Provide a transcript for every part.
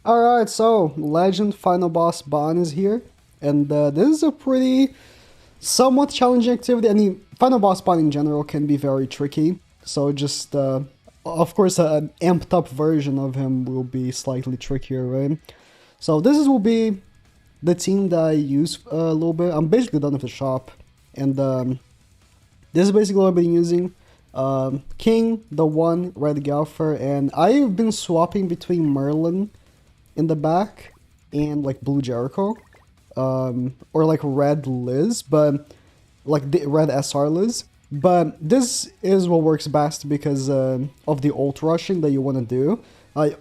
Alright, so Legend Final Boss Ban is here, and this is a pretty somewhat challenging activity. I mean, Final Boss Ban in general can be very tricky, so just, of course, an amped up version of him will be slightly trickier, right? So will be the team that I use a little bit. I'm basically done with the shop, and this is basically what I've been using. King, the one, Red Galfer, and I've been swapping between Merlin in the back and like Blue Jericho, or like Red Liz, but like the Red SR Liz. But this is what works best because of the ult rushing that you want to do.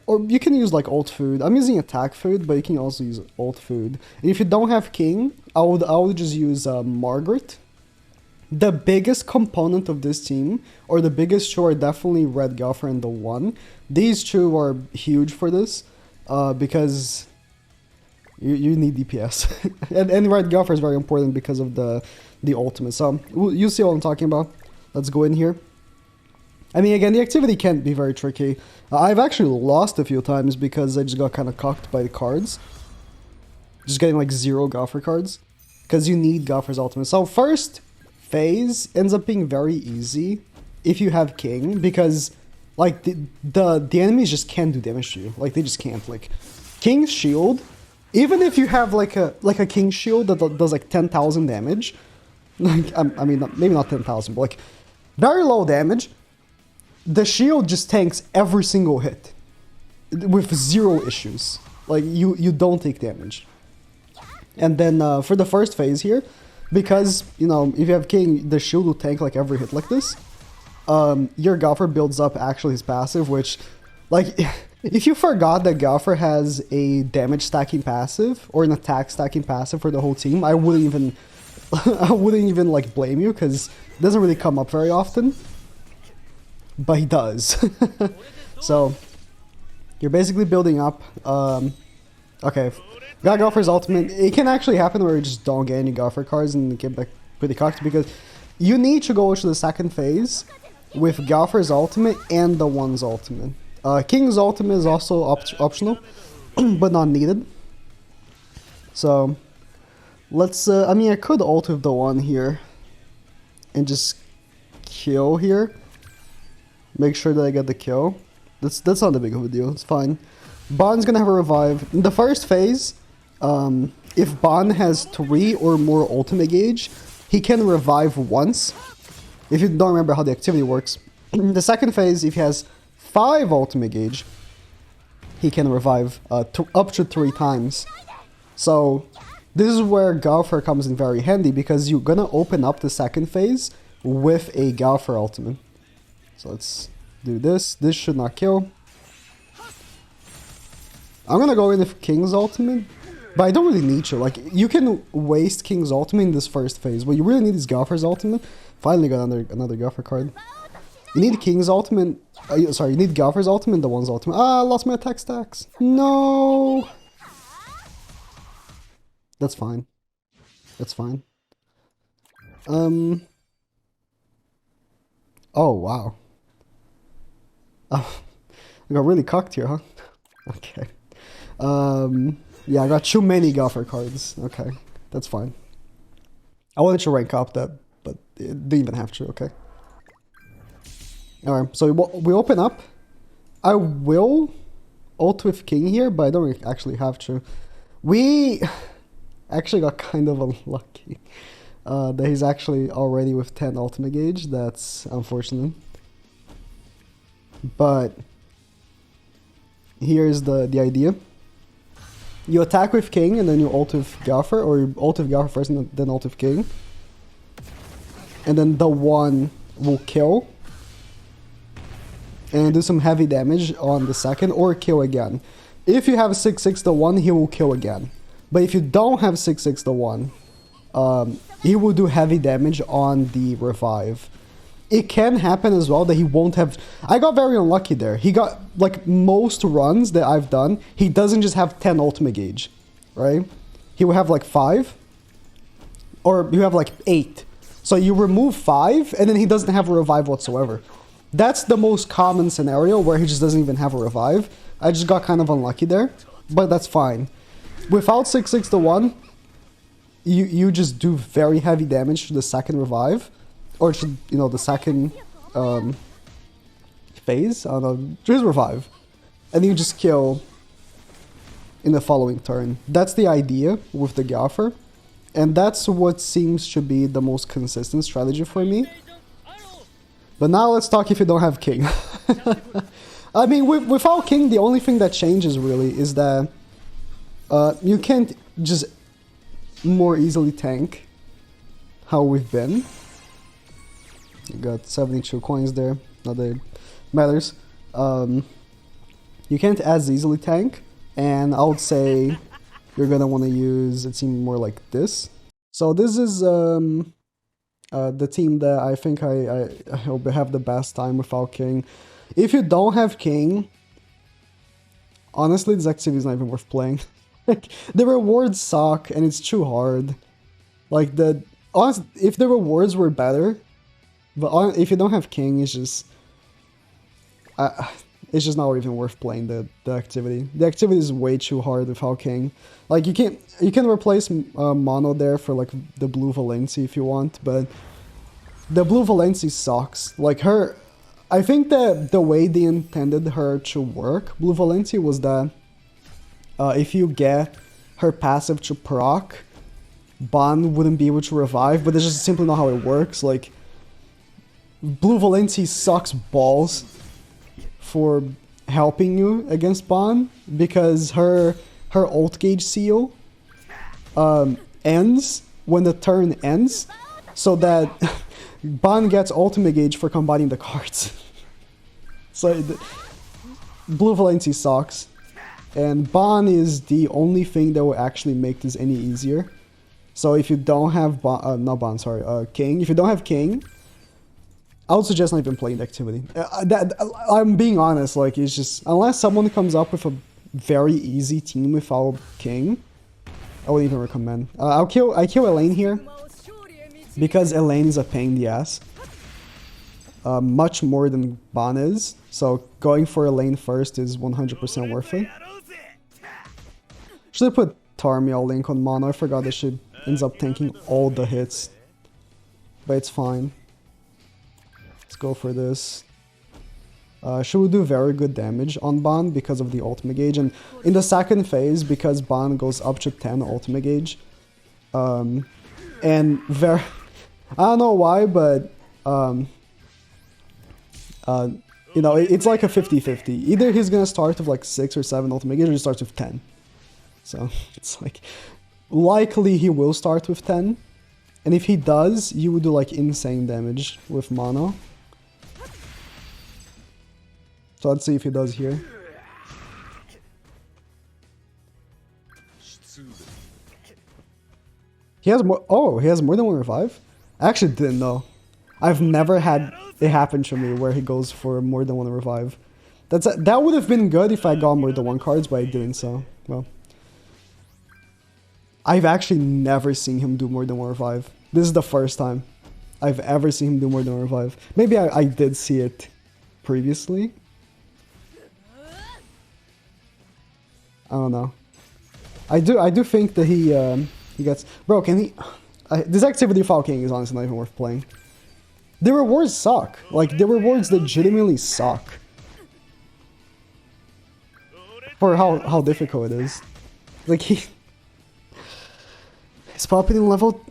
Or you can use like ult food. I'm using attack food, but you can also use ult food. And if you don't have King, I would just use Margaret. The biggest component of this team, or the biggest two, are definitely Red Gopher and the One. These two are huge for this, because you need DPS. and Red Gopher is very important because of the ultimate. So you see what I'm talking about. Let's go in here. I mean, again, the activity can be very tricky. I've actually lost a few times because I just got kind of cocked by the cards. Just getting like 0 Gopher cards. Because you need Gopher's ultimate. So first phase ends up being very easy if you have King, because like the enemies just can't do damage to you. Like they just can't. Like King's shield, even if you have like a King shield that does like 10,000 damage, like I mean maybe not 10,000, but like very low damage, the shield just tanks every single hit with 0 issues. Like you don't take damage. And then for the first phase here, because, you know, if you have King, the shield will tank like every hit like this. Your Gopher builds up actually his passive, which, like, if you forgot that Gopher has a damage stacking passive or an attack stacking passive for the whole team, I wouldn't even, like blame you, because it doesn't really come up very often. But he does. So you're basically building up. Okay. Got Gopher's ultimate. It can actually happen where you just don't get any Gopher cards and get back pretty cocked, because you need to go to the second phase with Gopher's ultimate and the One's ultimate. King's ultimate is also optional, but not needed. So let's. I mean, I could ult with the One here and just kill here. Make sure that I get the kill. That's not a big of a deal. It's fine. Bon's gonna have a revive. In the first phase, if Bon has 3 or more ultimate gauge, he can revive once. If you don't remember how the activity works. In the second phase, if he has 5 ultimate gauge, he can revive up to 3 times. So this is where Gopher comes in very handy, because you're gonna open up the second phase with a Gopher ultimate. So let's do this. This should not kill. I'm gonna go in with King's ultimate, but I don't really need to. Like, you can waste King's ultimate in this first phase. What you really need is Gopher's ultimate. Finally got another Gopher card. You need King's ultimate. Sorry, you need Gopher's ultimate and the One's ultimate. Ah, I lost my attack stacks. No. That's fine. That's fine. Oh, wow. Oh, I got really cocked here, huh? Okay. Yeah, I got too many Gopher cards. Okay, that's fine. I wanted to rank up that, but it didn't even have to, okay. Alright, so we open up. I will ult with King here, but I don't actually have to. We actually got kind of unlucky. That he's actually already with 10 ultimate gauge. That's unfortunate. But here's the idea. You attack with King and then you ult with Gopher, or you ult with Gopher first and then ult with King. And then the One will kill and do some heavy damage on the second, or kill again. If you have 6/6 the One, he will kill again. But if you don't have 6/6 the One, he will do heavy damage on the revive. It can happen as well that he won't have... I got very unlucky there. He got, like, most runs that I've done, he doesn't just have 10 ultimate gauge, right? He will have, like, 5. Or you have, like, 8. So you remove 5, and then he doesn't have a revive whatsoever. That's the most common scenario, where he just doesn't even have a revive. I just got kind of unlucky there. but that's fine. Without 6/6 to 1, you just do very heavy damage to the second revive, or to, you know, the second phase. I don't know, just revive, and you just kill in the following turn. That's the idea with the Gaffer, and that's what seems to be the most consistent strategy for me. But now let's talk if you don't have King. I mean, without King, the only thing that changes really is that you can't just more easily tank how we've been. You got 72 coins there, not that it matters. You can't as easily tank, and I would say you're gonna want to use a team more like this. So this is the team that I think I hope have the best time without King. If you don't have King, honestly, this activity is not even worth playing. Like, the rewards suck, and it's too hard. Like, if the rewards were better, but if you don't have King, it's just not even worth playing the activity. The activity is way too hard without King. Like, you can replace Mono there for like the blue Valenci if you want, but the blue Valenci sucks. Like, I think that the way they intended her to work, blue Valenci, was that if you get her passive to proc, Ban wouldn't be able to revive, but that's just simply not how it works. Like, blue Valenci sucks balls for helping you against Ban, because her ult gauge seal ends when the turn ends, so that Ban gets ultimate gauge for combining the cards. So blue Valenci sucks, and Ban is the only thing that will actually make this any easier. So if you don't have King, if you don't have King, I would suggest not even playing the activity. I'm being honest, like, it's just, unless someone comes up with a very easy team without King, I wouldn't even recommend. I kill Elaine here, because Elaine is a pain in the ass. Much more than Ban is, so going for Elaine first is 100% worth it. Should I put Tarmiel Link on Mono? I forgot that she ends up tanking all the hits, but it's fine. Let's go for this. She will do very good damage on Ban because of the ultimate gauge, and in the second phase, because Ban goes up to 10 ultimate gauge, and I don't know why, but you know, it's like a 50-50. Either he's gonna start with like 6 or 7 ultimate gauge, or he starts with 10. So it's like, likely he will start with 10, and if he does, you would do like insane damage with Mono. So let's see if he does here. He has more. Oh, he has more than one revive? I actually didn't know. I've never had it happen to me where he goes for more than one revive. That would have been good if I got more than one cards, but I didn't, so, well. I've actually never seen him do more than one revive. This is the first time I've ever seen him do more than one revive. Maybe I did see it previously. I don't know. I do think that he gets... Bro, can he... this activity without King is honestly not even worth playing. The rewards suck. Like, the rewards legitimately suck. For how difficult it is. Like, he's popping in level...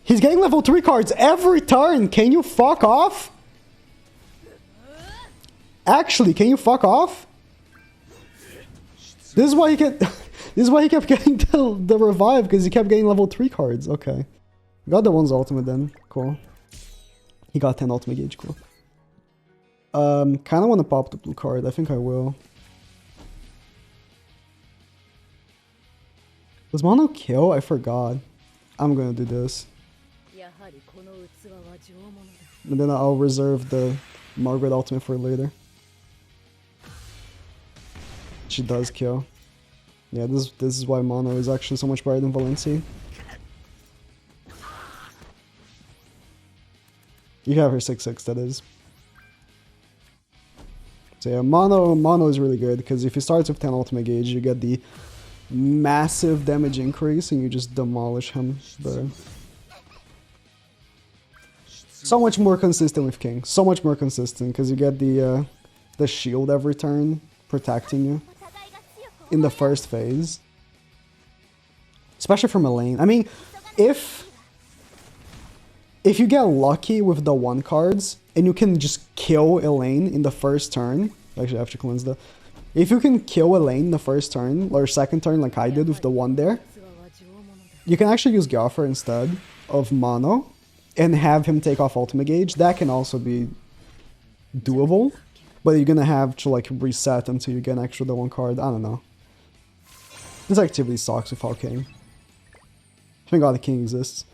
He's getting level 3 cards every turn! Can you fuck off? Actually, can you fuck off? This is why he kept... this is why he kept getting the revive, because he kept getting level 3 cards. Okay. Got the one's ultimate then. Cool. He got 10 ultimate gauge. Cool. Kinda wanna pop the blue card. I think I will. Does Mono kill? I forgot. I'm gonna do this. And then I'll reserve the Margaret ultimate for later. She does kill. Yeah, this is why Mono is actually so much better than Valenci. You have her 6/6, that is. So yeah, mono is really good, because if he starts with 10 ultimate gauge, you get the massive damage increase, and you just demolish him. But so much more consistent with King. So much more consistent, because you get the shield every turn, protecting you in the first phase. Especially from a lane. I mean, if you get lucky with the 1 cards, and you can just kill a lane in the first turn, actually I have to cleanse the... If you can kill a lane the first turn, or second turn like I did with the 1 there, you can actually use Gyoffer instead of Mono, and have him take off ultimate gauge. That can also be doable, but you're gonna have to like reset until you get an extra the 1 card. I don't know. This activity sucks without King. Thank God the King exists.